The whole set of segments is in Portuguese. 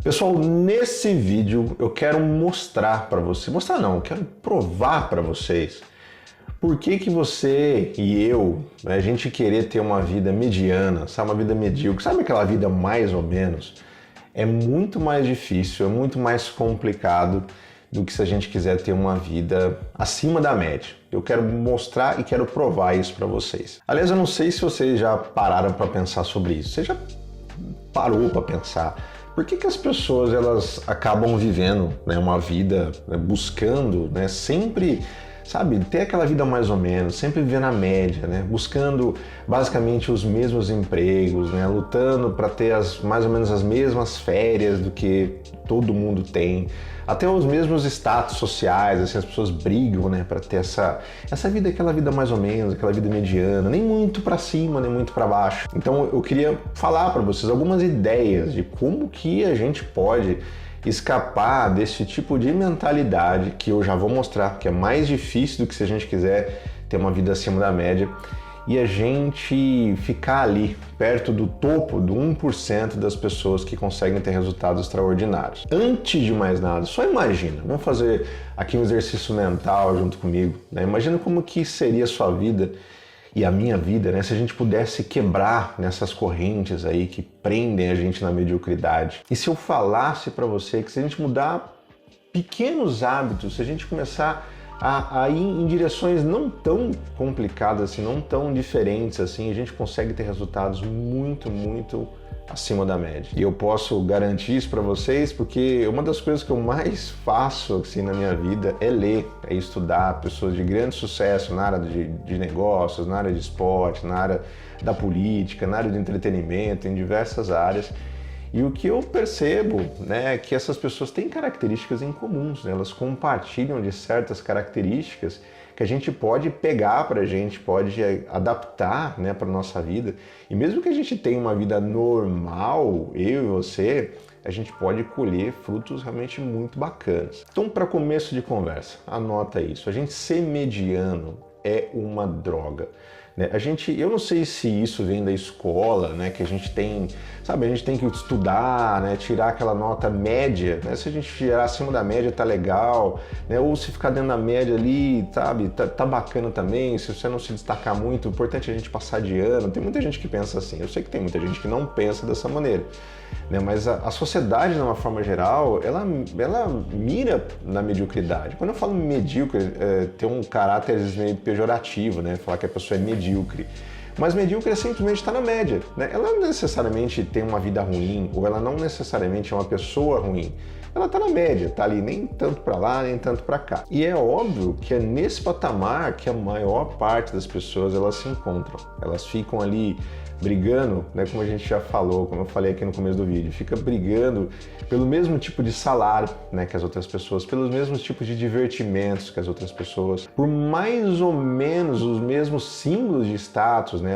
Pessoal, nesse vídeo eu quero mostrar para você, eu quero provar para vocês por que você e eu, né, a gente querer ter uma vida mediana, sabe, uma vida medíocre, sabe aquela vida mais ou menos, é muito mais difícil, é muito mais complicado do que se a gente quiser ter uma vida acima da média. Eu quero mostrar e quero provar isso para vocês. Aliás, eu não sei se vocês já pararam para pensar sobre isso. Você já parou para pensar? Por que as pessoas elas acabam vivendo, né, uma vida, né, buscando, né, sempre, sabe, ter aquela vida mais ou menos, sempre viver na média, né, buscando basicamente os mesmos empregos, né, lutando para ter mais ou menos as mesmas férias do que todo mundo tem, até os mesmos status sociais, assim, as pessoas brigam, né, para ter essa vida, aquela vida mais ou menos, aquela vida mediana, nem muito para cima, nem muito para baixo. Então eu queria falar para vocês algumas ideias de como que a gente pode escapar desse tipo de mentalidade que eu já vou mostrar, que é mais difícil do que se a gente quiser ter uma vida acima da média e a gente ficar ali perto do topo do 1% das pessoas que conseguem ter resultados extraordinários. Antes de mais nada, só imagina, vamos fazer aqui um exercício mental junto comigo, né? Imagina como que seria a sua vida e a minha vida, né, se a gente pudesse quebrar nessas correntes aí que prendem a gente na mediocridade. E se eu falasse para você que se a gente mudar pequenos hábitos, se a gente começar a ir em direções não tão complicadas assim, não tão diferentes assim, a gente consegue ter resultados muito acima da média. E eu posso garantir isso para vocês porque uma das coisas que eu mais faço assim na minha vida é ler, é estudar pessoas de grande sucesso na área de negócios, na área de esporte, na área da política, na área do entretenimento, em diversas áreas. E o que eu percebo, né, é que essas pessoas têm características em comuns, né? Elas compartilham de certas características que a gente pode pegar para a gente, pode adaptar, né, para nossa vida. E mesmo que a gente tenha uma vida normal, eu e você, a gente pode colher frutos realmente muito bacanas. Então, para começo de conversa, anota isso. A gente ser mediano é uma droga. Eu não sei se isso vem da escola, né, que a gente tem, sabe, a gente tem que estudar, né, tirar aquela nota média, né, se a gente tirar acima da média tá legal, né, ou se ficar dentro da média ali, sabe, tá bacana também, se você não se destacar muito, o importante é a gente passar de ano. Tem muita gente que pensa assim, eu sei que tem muita gente que não pensa dessa maneira, né, mas a sociedade, de uma forma geral, ela mira na mediocridade. Quando eu falo medíocre, tem um caráter às vezes meio pejorativo, né, falar que a pessoa é medíocre. Mas medíocre é simplesmente estar na média, né? Ela não necessariamente tem uma vida ruim, ou ela não necessariamente é uma pessoa ruim. Ela está na média, está ali nem tanto para lá, nem tanto para cá. E é óbvio que é nesse patamar que a maior parte das pessoas elas se encontram. Elas ficam ali brigando, né, como a gente já falou, como eu falei aqui no começo do vídeo, fica brigando pelo mesmo tipo de salário, né, que as outras pessoas, pelos mesmos tipos de divertimentos que as outras pessoas, por mais ou menos os mesmos símbolos de status, né,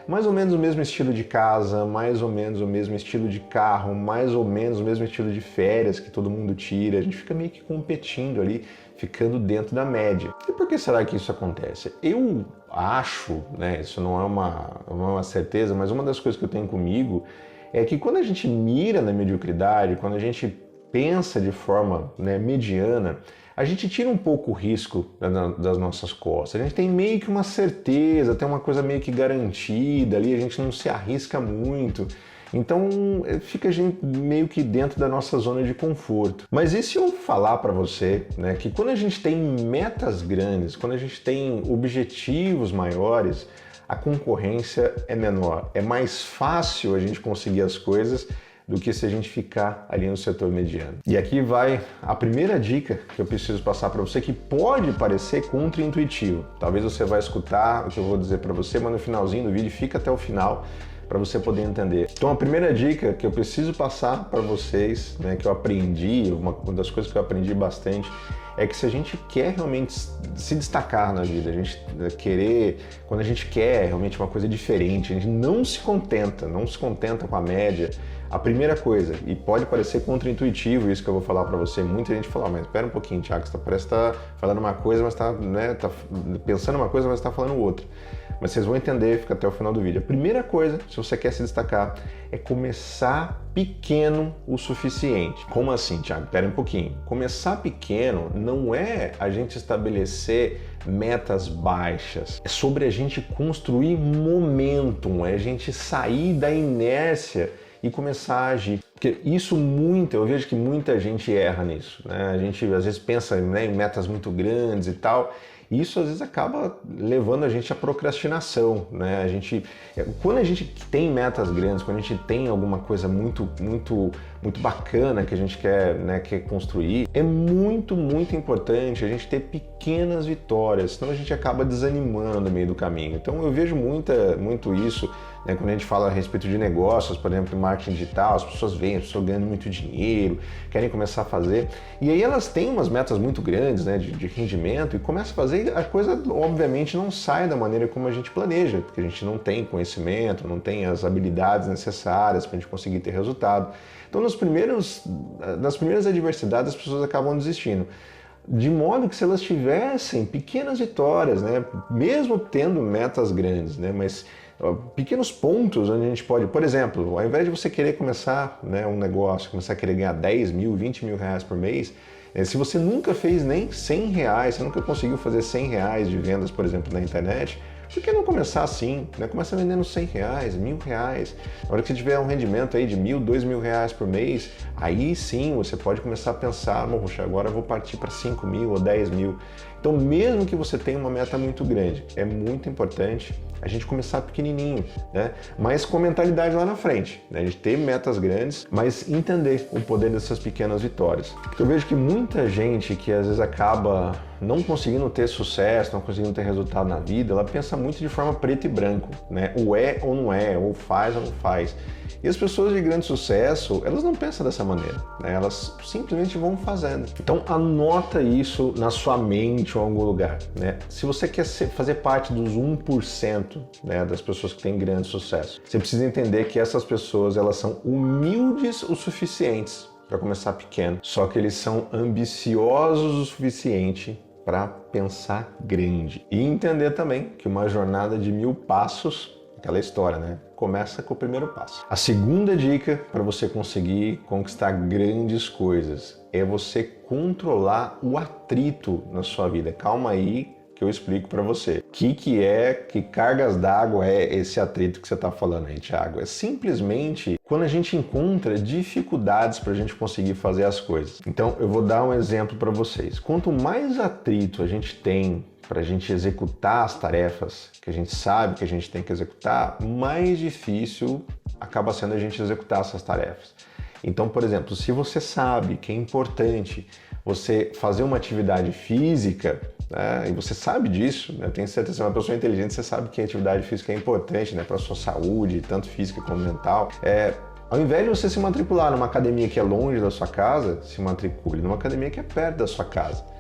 mais ou menos o mesmo estilo de casa, mais ou menos o mesmo estilo de carro, mais ou menos o mesmo estilo de férias que todo mundo tira. A gente fica meio que competindo ali, ficando dentro da média. E por que será que isso acontece? Eu acho, né, isso não é uma certeza, mas uma das coisas que eu tenho comigo é que quando a gente mira na mediocridade, quando a gente pensa de forma, né, mediana, a gente tira um pouco o risco das nossas costas. A gente tem meio que uma certeza, tem uma coisa meio que garantida ali, a gente não se arrisca muito. Então fica a gente meio que dentro da nossa zona de conforto. Mas e se eu falar para você, né, que quando a gente tem metas grandes, quando a gente tem objetivos maiores, a concorrência é menor. É mais fácil a gente conseguir as coisas do que se a gente ficar ali no setor mediano. E aqui vai a primeira dica que eu preciso passar para você, que pode parecer contra-intuitivo. Talvez você vai escutar o que eu vou dizer para você, mas no finalzinho do vídeo fica até o final para você poder entender. Então a primeira dica que eu preciso passar para vocês, né, que eu aprendi, uma das coisas que eu aprendi bastante, é que se a gente quer realmente se destacar na vida, a gente querer, quando a gente quer realmente uma coisa diferente, a gente não se contenta com a média. A primeira coisa, e pode parecer contra-intuitivo isso que eu vou falar para você, muita gente fala, mas espera um pouquinho, Thiago, você parece que tá falando uma coisa, mas tá pensando uma coisa, mas está falando outra. mas vocês vão entender, fica até o final do vídeo. A primeira coisa, se você quer se destacar, é começar pequeno o suficiente. Como assim, Thiago? Espera um pouquinho. Começar pequeno não é a gente estabelecer metas baixas, é sobre a gente construir momentum, é a gente sair da inércia e começar a agir. Porque isso eu vejo que muita gente erra nisso, né? A gente às vezes pensa, né, em metas muito grandes e tal, e isso às vezes acaba levando a gente à procrastinação, né? Quando a gente tem metas grandes, quando a gente tem alguma coisa muito bacana que a gente quer, né, quer construir, é muito importante a gente ter pequenas vitórias, senão a gente acaba desanimando no meio do caminho. Então eu vejo muito isso, né, quando a gente fala a respeito de negócios, por exemplo, marketing digital, as pessoas veem, as pessoas ganhando muito dinheiro, querem começar a fazer, e aí elas têm umas metas muito grandes, né, de rendimento, e começam a fazer, a coisa obviamente não sai da maneira como a gente planeja, porque a gente não tem conhecimento, não tem as habilidades necessárias para a gente conseguir ter resultado. Então nas primeiras adversidades as pessoas acabam desistindo. De modo que se elas tivessem pequenas vitórias, né, mesmo tendo metas grandes, né, mas pequenos pontos onde a gente pode, por exemplo, ao invés de você querer começar, né, um negócio, começar a querer ganhar 10 mil, 20 mil reais por mês, se você nunca fez nem 100 reais, você nunca conseguiu fazer 100 reais de vendas, por exemplo, na internet, por que não começar assim, né? Começa vendendo 100 reais, 1.000 reais. Na hora que você tiver um rendimento aí de 1.000, 2.000 reais por mês, aí sim você pode começar a pensar, poxa, agora eu vou partir para 5.000 ou 10.000. Então, mesmo que você tenha uma meta muito grande, é muito importante a gente começar pequenininho, né? Mas com mentalidade lá na frente, né? A gente ter metas grandes, mas entender o poder dessas pequenas vitórias. Eu vejo que muita gente que às vezes acaba não conseguindo ter sucesso, não conseguindo ter resultado na vida, ela pensa muito de forma preto e branco, né? Ou é ou não é, ou faz ou não faz. E as pessoas de grande sucesso, elas não pensam dessa maneira, né? Elas simplesmente vão fazendo. Então anota isso na sua mente ou em algum lugar, né? Se você quer fazer parte dos 1%, né, das pessoas que têm grande sucesso, você precisa entender que essas pessoas, elas são humildes o suficientes para começar pequeno, só que eles são ambiciosos o suficiente para pensar grande. E entender também que uma jornada de 1000 passos, aquela história, né? Começa com o primeiro passo. A segunda dica para você conseguir conquistar grandes coisas é você controlar o atrito na sua vida. Calma aí que eu explico para você. Que cargas d'água é esse atrito que você está falando aí, Thiago? É simplesmente quando a gente encontra dificuldades para a gente conseguir fazer as coisas. Então, eu vou dar um exemplo para vocês. Quanto mais atrito a gente tem para a gente executar as tarefas que a gente sabe que a gente tem que executar, mais difícil acaba sendo a gente executar essas tarefas. Então, por exemplo, se você sabe que é importante você fazer uma atividade física, né, e você sabe disso, né, eu tenho certeza, você é uma pessoa inteligente, você sabe que a atividade física é importante, né, para a sua saúde, tanto física como mental. Ao invés de você se matricular numa academia que é longe da sua casa, se matricule numa academia que é perto da sua casa.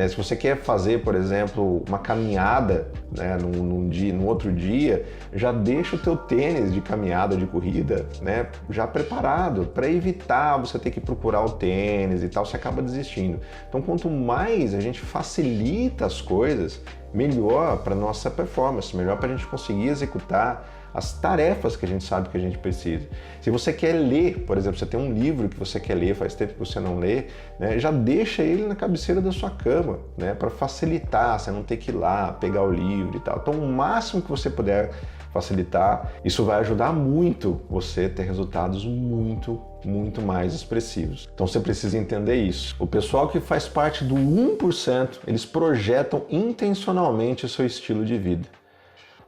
Se você quer fazer, por exemplo, uma caminhada, né, no outro dia, já deixa o teu tênis de caminhada, de corrida, né, já preparado, para evitar você ter que procurar o tênis e tal, você acaba desistindo. Então, quanto mais a gente facilita as coisas, melhor para nossa performance, melhor para a gente conseguir executar as tarefas que a gente sabe que a gente precisa. Se você quer ler, por exemplo, você tem um livro que você quer ler, faz tempo que você não lê, né, já deixa ele na cabeceira da sua cama, né, para facilitar, você não ter que ir lá pegar o livro e tal. Então, o máximo que você puder facilitar, isso vai ajudar muito você a ter resultados muito mais expressivos. Então você precisa entender isso. O pessoal que faz parte do 1%, eles projetam intencionalmente o seu estilo de vida.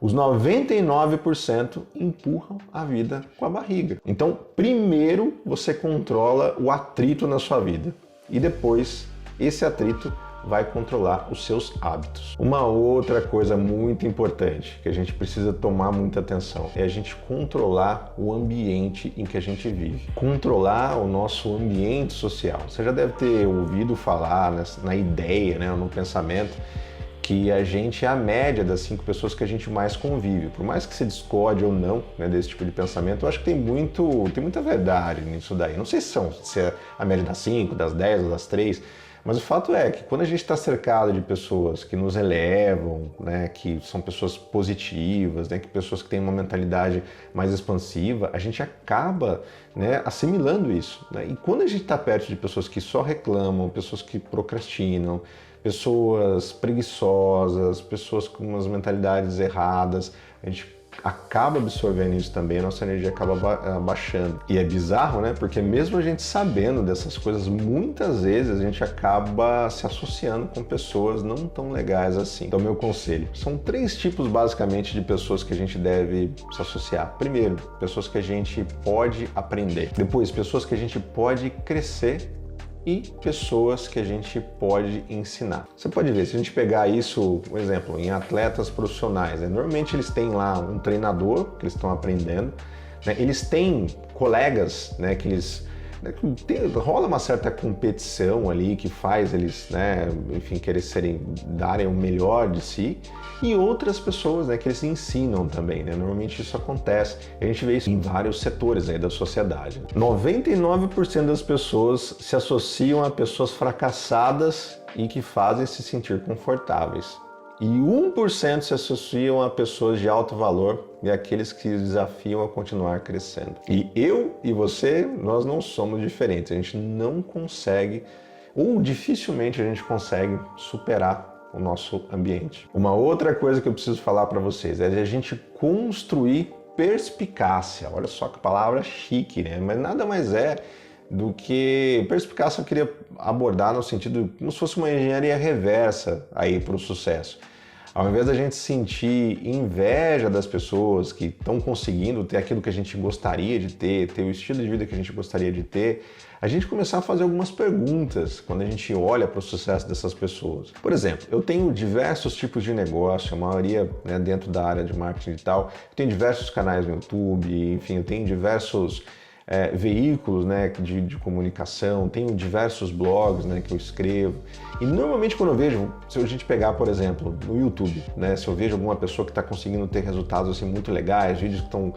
Os 99% empurram a vida com a barriga. Então, primeiro você controla o atrito na sua vida e depois esse atrito vai controlar os seus hábitos. Uma outra coisa muito importante que a gente precisa tomar muita atenção é a gente controlar o ambiente em que a gente vive. Controlar o nosso ambiente social. Você já deve ter ouvido falar na ideia, né, no pensamento, que a gente é a média das 5 pessoas que a gente mais convive. Por mais que você discorde ou não, né, desse tipo de pensamento, eu acho que tem muita verdade nisso daí. Não sei se é a média das 5, das 10 ou das 3, Mas o fato é que quando a gente está cercado de pessoas que nos elevam, né, que são pessoas positivas, né, que pessoas que têm uma mentalidade mais expansiva, a gente acaba, né, assimilando isso, né? E quando a gente está perto de pessoas que só reclamam, pessoas que procrastinam, pessoas preguiçosas, pessoas com umas mentalidades erradas, a gente acaba absorvendo isso também, a nossa energia acaba baixando. E é bizarro, né? Porque mesmo a gente sabendo dessas coisas, muitas vezes a gente acaba se associando com pessoas não tão legais assim. Então, meu conselho, são 3 tipos basicamente de pessoas que a gente deve se associar. Primeiro, pessoas que a gente pode aprender. Depois, pessoas que a gente pode crescer. E pessoas que a gente pode ensinar. Você pode ver, se a gente pegar isso, por exemplo, em atletas profissionais, né? Normalmente eles têm lá um treinador que eles estão aprendendo, né? Eles têm colegas, né, que eles rola uma certa competição ali que faz eles, né, enfim, darem o melhor de si, e outras pessoas, né, que eles ensinam também, né? Normalmente isso acontece. A gente vê isso em vários setores aí da sociedade. 99% das pessoas se associam a pessoas fracassadas e que fazem se sentir confortáveis. E 1% se associam a pessoas de alto valor e aqueles que desafiam a continuar crescendo. E eu e você, nós não somos diferentes. A gente não consegue, ou dificilmente a gente consegue superar o nosso ambiente. Uma outra coisa que eu preciso falar para vocês é a gente construir perspicácia. Olha só que palavra chique, né? Mas nada mais é do que perspicácia. Eu queria abordar no sentido como se fosse uma engenharia reversa aí para o sucesso. Ao invés da gente sentir inveja das pessoas que estão conseguindo ter aquilo que a gente gostaria de ter o estilo de vida que a gente gostaria de ter, a gente começar a fazer algumas perguntas quando a gente olha para o sucesso dessas pessoas. Por exemplo, eu tenho diversos tipos de negócio, a maioria, né, dentro da área de marketing digital. Eu tenho diversos canais no YouTube, enfim, eu tenho diversos veículos, né, de comunicação, tenho diversos blogs, né, que eu escrevo. E normalmente quando eu vejo, se a gente pegar, por exemplo, no YouTube, né, se eu vejo alguma pessoa que está conseguindo ter resultados assim, muito legais, vídeos que estão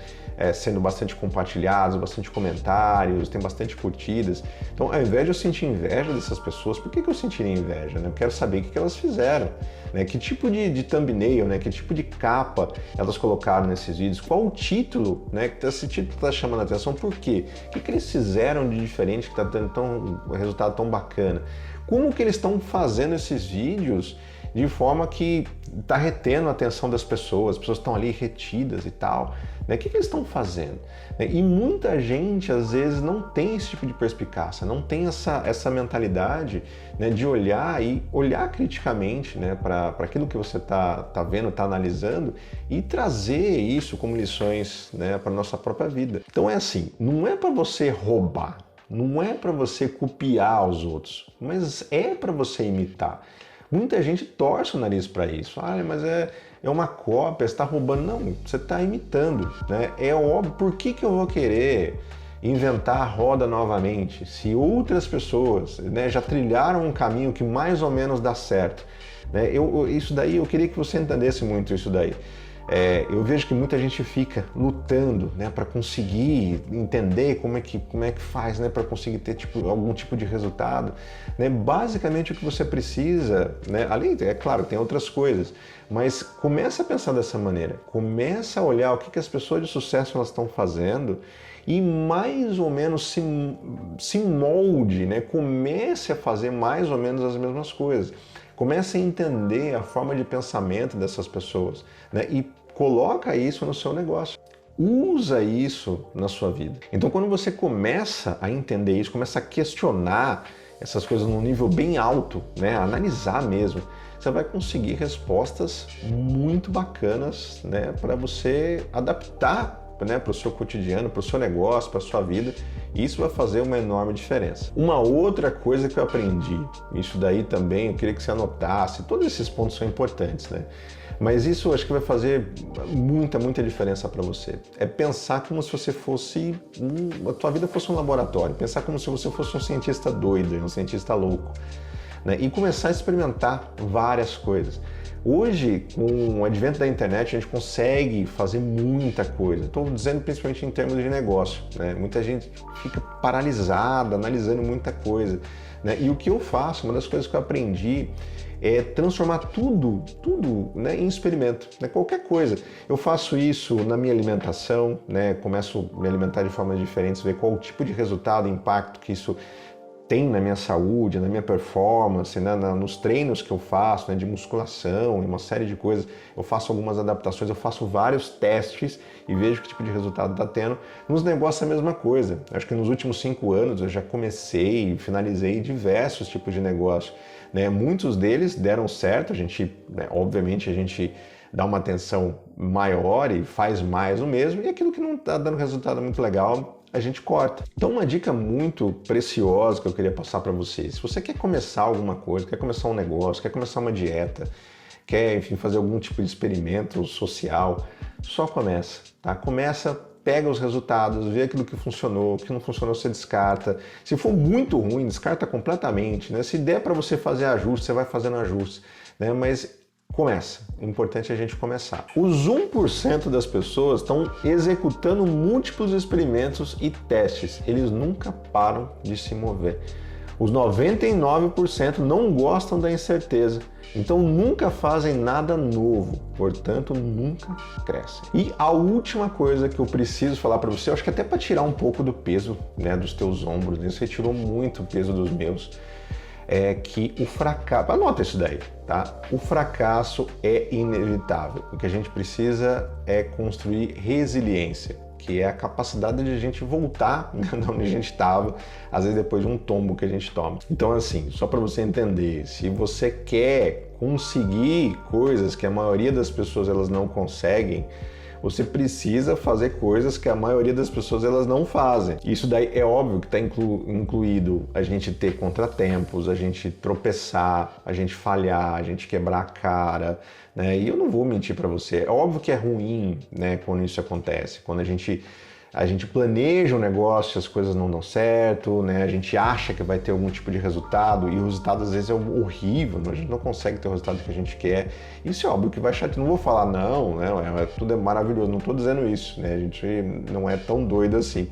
sendo bastante compartilhados, bastante comentários, tem bastante curtidas. Então, ao invés de eu sentir inveja dessas pessoas, por que eu sentiria inveja? Né? Eu quero saber o que elas fizeram, né? Que tipo de thumbnail, né? Que tipo de capa elas colocaram nesses vídeos, qual o título, né? Que esse título está chamando a atenção, por quê? O que eles fizeram de diferente que está tendo um resultado tão bacana? Como que eles estão fazendo esses vídeos de forma que está retendo a atenção das pessoas, as pessoas estão ali retidas e tal, né? O que eles estão fazendo? E muita gente, às vezes, não tem esse tipo de perspicácia, não tem essa mentalidade, né, de olhar criticamente, né, para aquilo que você está vendo, está analisando e trazer isso como lições, né, para a nossa própria vida. Então é assim, não é para você roubar, não é para você copiar os outros, mas é para você imitar. Muita gente torce o nariz para isso. Ah, mas é uma cópia, você está roubando. Não, você está imitando, né? É óbvio, por que eu vou querer inventar a roda novamente se outras pessoas, né, já trilharam um caminho que mais ou menos dá certo? Né? Isso daí, eu queria que você entendesse muito isso daí. Eu vejo que muita gente fica lutando, né, para conseguir entender como é que faz, né, para conseguir ter algum tipo de resultado. Né? Basicamente o que você precisa, né, além, é claro, tem outras coisas, mas começa a pensar dessa maneira, começa a olhar o que as pessoas de sucesso elas estão fazendo e mais ou menos se molde, né? Comece a fazer mais ou menos as mesmas coisas. Comece a entender a forma de pensamento dessas pessoas, né? E coloca isso no seu negócio. Usa isso na sua vida. Então, quando você começa a entender isso, começa a questionar essas coisas num nível bem alto, né? A analisar mesmo, você vai conseguir respostas muito bacanas, né? Para você adaptar, né, para o seu cotidiano, para o seu negócio, para a sua vida. Isso vai fazer uma enorme diferença. Uma outra coisa que eu aprendi, isso daí também eu queria que você anotasse, todos esses pontos são importantes, né? Mas isso eu acho que vai fazer muita diferença para você. É pensar como se você fosse, a tua vida fosse um laboratório, pensar como se você fosse um cientista doido, um cientista louco, né? E começar a experimentar várias coisas. Hoje, com o advento da internet, a gente consegue fazer muita coisa. Estou dizendo principalmente em termos de negócio, né? Muita gente fica paralisada, analisando muita coisa, né? E o que eu faço, uma das coisas que eu aprendi é transformar tudo, né, em experimento, né? Qualquer coisa. Eu faço isso na minha alimentação, né? Começo a me alimentar de formas diferentes, ver qual o tipo de resultado, impacto que isso tem na minha saúde, na minha performance, né, nos treinos que eu faço, né, de musculação e uma série de coisas. Eu faço algumas adaptações, eu faço vários testes e vejo que tipo de resultado está tendo. Nos negócios é a mesma coisa. Acho que nos últimos 5 anos eu já comecei e finalizei diversos tipos de negócio, né? Muitos deles deram certo, a gente, né, obviamente a gente dá uma atenção maior e faz mais o mesmo, e aquilo que não está dando resultado muito legal, a gente corta. Então, uma dica muito preciosa que eu queria passar para vocês: se você quer começar alguma coisa, quer começar um negócio, quer começar uma dieta, quer, enfim, fazer algum tipo de experimento social, só começa, tá? Começa, pega os resultados, vê aquilo que funcionou, o que não funcionou você descarta. Se for muito ruim, descarta completamente, né? Se der para você fazer ajustes, você vai fazendo ajustes, né? Mas começa. O importante é a gente começar. Os 1% das pessoas estão executando múltiplos experimentos e testes. Eles nunca param de se mover. Os 99% não gostam da incerteza, então nunca fazem nada novo, portanto nunca crescem. E a última coisa que eu preciso falar para você, eu acho que até para tirar um pouco do peso, né, dos teus ombros, você tirou muito peso dos meus, é que o fracasso, anota isso daí, tá? O fracasso é inevitável. O que a gente precisa é construir resiliência, que é a capacidade de a gente voltar de onde a gente estava, às vezes depois de um tombo que a gente toma. Então, assim, só para você entender, se você quer conseguir coisas que a maioria das pessoas elas não conseguem, você precisa fazer coisas que a maioria das pessoas elas não fazem. Isso daí é óbvio que está incluído a gente ter contratempos, a gente tropeçar, a gente falhar, a gente quebrar a cara, né? E eu não vou mentir para você, é óbvio que é ruim, né, quando isso acontece, quando a gente planeja um negócio, as coisas não dão certo, né? A gente acha que vai ter algum tipo de resultado e o resultado às vezes é horrível, a gente não consegue ter o resultado que a gente quer. Isso é óbvio que vai chatear. Não vou falar não, né? Tudo é maravilhoso, não estou dizendo isso, né? A gente não é tão doido assim,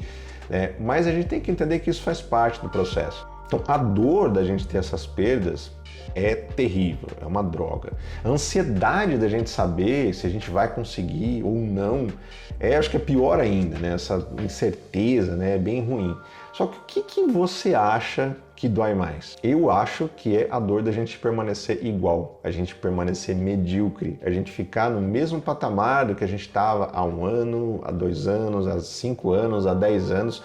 né? Mas a gente tem que entender que isso faz parte do processo. Então, a dor da gente ter essas perdas é terrível, é uma droga. A ansiedade da gente saber se a gente vai conseguir ou não, acho que é pior ainda, né? Essa incerteza, né? É bem ruim. Só que o que você acha que dói mais? Eu acho que é a dor da gente permanecer igual, a gente permanecer medíocre, a gente ficar no mesmo patamar do que a gente estava há 1 ano, há 2 anos, há 5 anos, há 10 anos.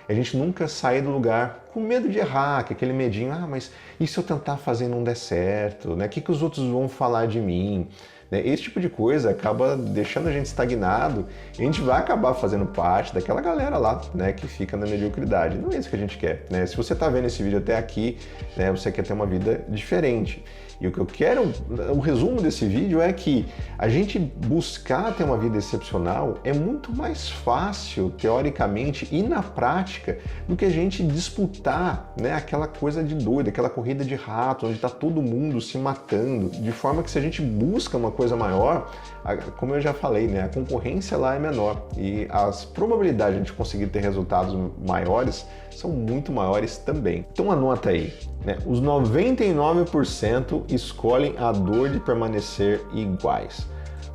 A gente nunca sair do lugar com medo de errar, com aquele medinho, mas e se eu tentar fazer e não der certo? Né? O que os outros vão falar de mim? Né? Esse tipo de coisa acaba deixando a gente estagnado e a gente vai acabar fazendo parte daquela galera lá, né, que fica na mediocridade. Não é isso que a gente quer, né? Se você está vendo esse vídeo até aqui, né, você quer ter uma vida diferente. E o que eu quero, o resumo desse vídeo é que a gente buscar ter uma vida excepcional é muito mais fácil, teoricamente e na prática, do que a gente disputar, né, aquela coisa de doido, aquela corrida de rato, onde está todo mundo se matando, de forma que se a gente busca uma coisa maior, como eu já falei, né, a concorrência lá é menor e as probabilidades de a gente conseguir ter resultados maiores são muito maiores também. Então anota aí, né, os 99% escolhem a dor de permanecer iguais.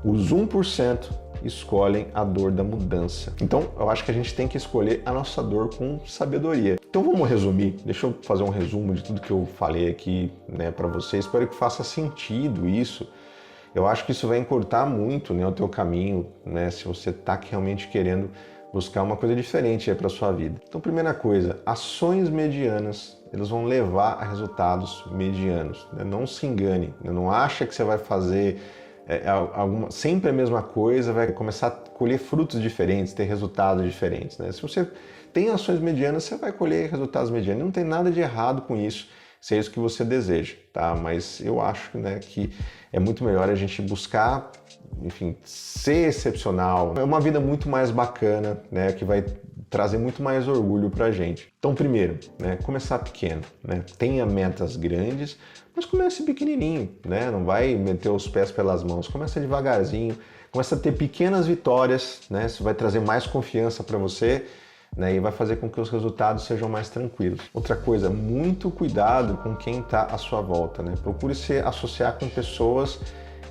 Os 1% escolhem a dor da mudança. Então, eu acho que a gente tem que escolher a nossa dor com sabedoria. Então, vamos resumir. Deixa eu fazer um resumo de tudo que eu falei aqui, né, para vocês. Espero que faça sentido isso. Eu acho que isso vai encurtar muito, né, o teu caminho, né, se você está realmente querendo buscar uma coisa diferente para a sua vida. Então, primeira coisa, ações medianas, eles vão levar a resultados medianos. Né? Não se engane, não acha que você vai fazer sempre a mesma coisa, vai começar a colher frutos diferentes, ter resultados diferentes. Né? Se você tem ações medianas, você vai colher resultados medianos. Não tem nada de errado com isso, se é isso que você deseja, tá? Mas eu acho, né, que é muito melhor a gente buscar, enfim, ser excepcional. É uma vida muito mais bacana, né, que vai trazer muito mais orgulho pra gente. Então, primeiro, né, começar pequeno, né? Tenha metas grandes, mas comece pequenininho, né? Não vai meter os pés pelas mãos, começa devagarzinho, começa a ter pequenas vitórias, né? Isso vai trazer mais confiança para você, né? E vai fazer com que os resultados sejam mais tranquilos. Outra coisa, muito cuidado com quem está à sua volta, né? Procure se associar com pessoas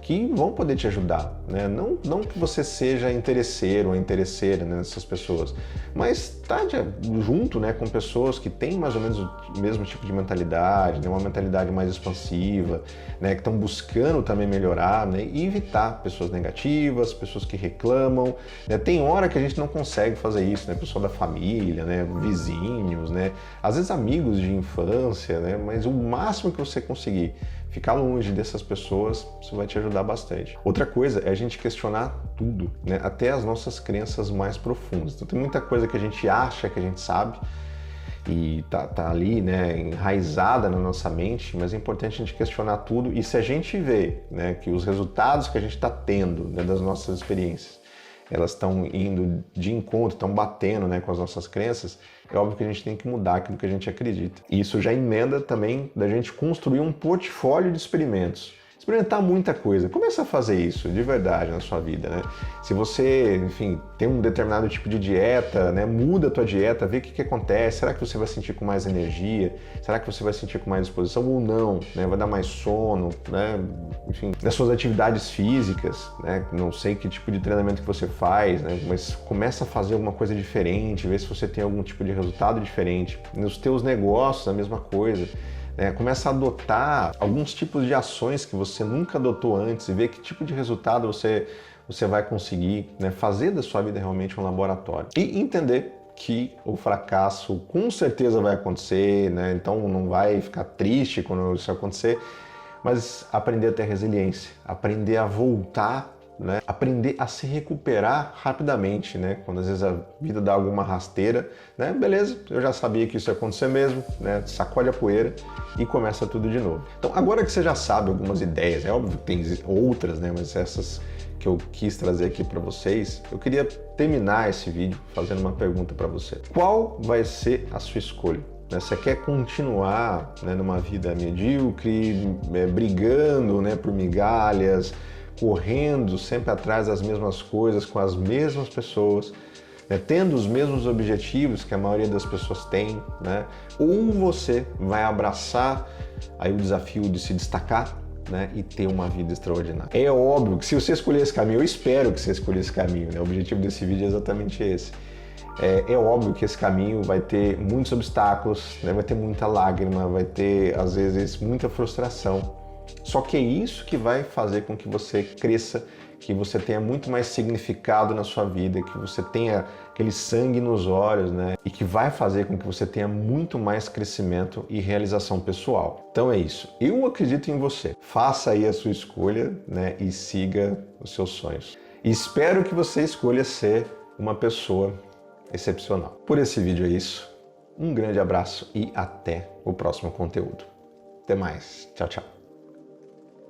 que vão poder te ajudar, né? Não que você seja interesseiro ou interesseira, né, nessas pessoas, mas tá junto, né, com pessoas que têm mais ou menos o mesmo tipo de mentalidade, né, uma mentalidade mais expansiva, né, que estão buscando também melhorar, né, e evitar pessoas negativas, pessoas que reclamam, né? Tem hora que a gente não consegue fazer isso, né? Pessoal da família, né, vizinhos, né, às vezes amigos de infância, né, mas o máximo que você conseguir ficar longe dessas pessoas, isso vai te ajudar bastante. Outra coisa é a gente questionar tudo, né? Até as nossas crenças mais profundas. Então tem muita coisa que a gente acha que a gente sabe e tá ali, né, enraizada na nossa mente, mas é importante a gente questionar tudo e se a gente vê, né, que os resultados que a gente está tendo, né, das nossas experiências, elas estão indo de encontro, estão batendo, né, com as nossas crenças, é óbvio que a gente tem que mudar aquilo que a gente acredita. E isso já emenda também da gente construir um portfólio de experimentos. Experimentar muita coisa. Começa a fazer isso de verdade na sua vida, né? Se você, enfim, tem um determinado tipo de dieta, né? Muda a tua dieta, vê o que acontece. Será que você vai sentir com mais energia? Será que você vai sentir com mais disposição ou não? Né? Vai dar mais sono, né? Enfim, nas suas atividades físicas, né? Não sei que tipo de treinamento que você faz, né? Mas começa a fazer alguma coisa diferente, vê se você tem algum tipo de resultado diferente. Nos teus negócios, a mesma coisa. Começa a adotar alguns tipos de ações que você nunca adotou antes e ver que tipo de resultado você vai conseguir, né? Fazer da sua vida realmente um laboratório. E entender que o fracasso com certeza vai acontecer, né? Então não vai ficar triste quando isso acontecer, mas aprender a ter resiliência, aprender a voltar, né? Aprender a se recuperar rapidamente, né? Quando às vezes a vida dá alguma rasteira, né? Beleza, eu já sabia que isso ia acontecer mesmo, né? Sacode a poeira e começa tudo de novo. Então, agora que você já sabe algumas ideias, é óbvio que tem outras, né? Mas essas que eu quis trazer aqui para vocês, eu queria terminar esse vídeo fazendo uma pergunta para você. Qual vai ser a sua escolha? Você quer continuar, né, numa vida medíocre, brigando, né, por migalhas, correndo sempre atrás das mesmas coisas, com as mesmas pessoas, né, tendo os mesmos objetivos que a maioria das pessoas tem, né? Ou você vai abraçar aí o desafio de se destacar, né, e ter uma vida extraordinária. É óbvio que se você escolher esse caminho, eu espero que você escolha esse caminho, né? O objetivo desse vídeo é exatamente esse. É óbvio que esse caminho vai ter muitos obstáculos, né? Vai ter muita lágrima, vai ter, às vezes, muita frustração. Só que é isso que vai fazer com que você cresça, que você tenha muito mais significado na sua vida, que você tenha aquele sangue nos olhos, né? E que vai fazer com que você tenha muito mais crescimento e realização pessoal. Então é isso. Eu acredito em você. Faça aí a sua escolha, né? E siga os seus sonhos. E espero que você escolha ser uma pessoa excepcional. Por esse vídeo é isso. Um grande abraço e até o próximo conteúdo. Até mais. Tchau, tchau.